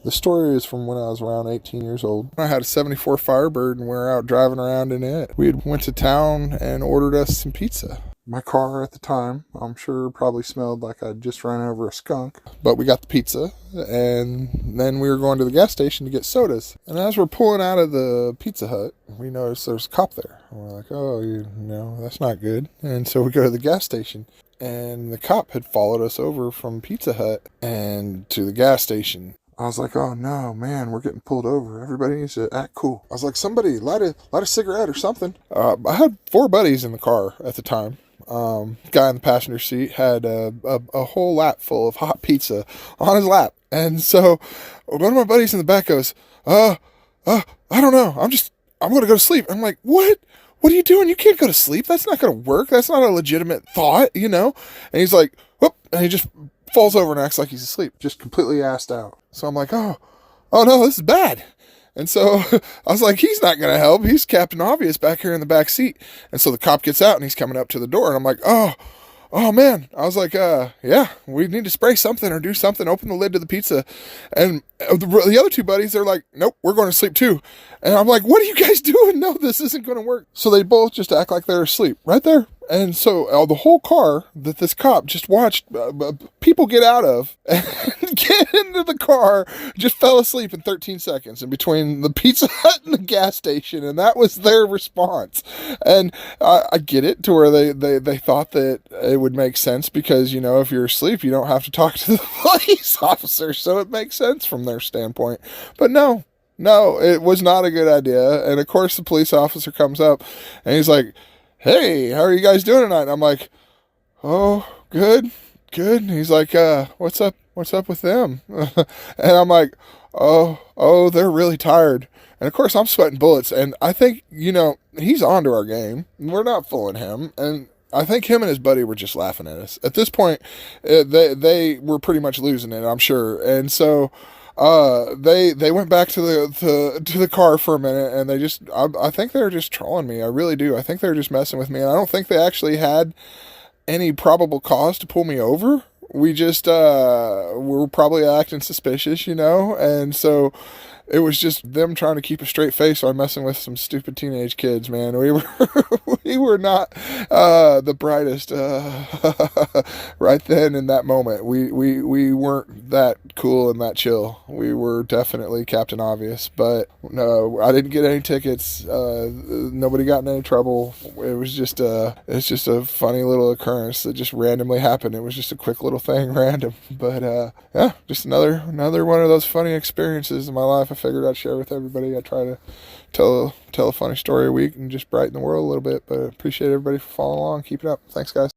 The story is from when I was around 18 years old. I had a 74 Firebird and we were out driving around in it. We had went to town and ordered us some pizza. My car at the time, I'm sure, probably smelled like I'd just run over a skunk. But we got the pizza, and then we were going to the gas station to get sodas. And as we're pulling out of the Pizza Hut, we noticed there's a cop there. And we're like, oh, that's not good. And so we go to the gas station. And the cop had followed us over from Pizza Hut and to the gas station. I was like, oh no, man, we're getting pulled over. Everybody needs to act cool. I was like, somebody light a cigarette or something. I had 4 buddies in the car at the time. Guy in the passenger seat had a whole lap full of hot pizza on his lap. And so one of my buddies in the back goes, I don't know. I'm going to go to sleep. I'm like, what? What are you doing? You can't go to sleep. That's not going to work. That's not a legitimate thought, And he's like, whoop, and he just falls over and acts like he's asleep, just completely assed out. So I'm like, oh no, this is bad. And so I was like, he's not going to help. He's Captain Obvious back here in the back seat. And so the cop gets out and he's coming up to the door. And I'm like, oh man. I was like, yeah, we need to spray something or do something. Open the lid to the pizza. And the other 2 buddies, they're like, nope, we're going to sleep too. And I'm like, what are you guys doing? No, this isn't going to work. So they both just act like they're asleep right there. And so the whole car that this cop just watched people get out of and get into the car just fell asleep in 13 seconds in between the Pizza Hut and the gas station. And that was their response. And I get it to where they thought that it would make sense because, if you're asleep, you don't have to talk to the police officer. So it makes sense from their standpoint. But no, it was not a good idea. And of course, the police officer comes up and he's like, hey, how are you guys doing tonight? And I'm like, oh, good. And he's like, what's up with them? And I'm like, oh, they're really tired. And of course I'm sweating bullets. And I think, he's onto our game. We're not fooling him. And I think him and his buddy were just laughing at us. At this point, they were pretty much losing it, I'm sure. And so they went back to the car for a minute, and I think they were just trolling me. I really do. I think they were just messing with me, and I don't think they actually had any probable cause to pull me over. We just were probably acting suspicious, and so it was just them trying to keep a straight face while messing with some stupid teenage kids, man. We were not the brightest right then in that moment. We weren't that cool and that chill. We were definitely Captain Obvious, but no, I didn't get any tickets. Nobody got in any trouble. It's just a funny little occurrence that just randomly happened. It was just a quick little thing, random. But yeah, just another one of those funny experiences in my life. I figured I'd share with everybody. I try to tell a funny story a week and just brighten the world a little bit. But I appreciate everybody for following along. Keep it up. Thanks, guys.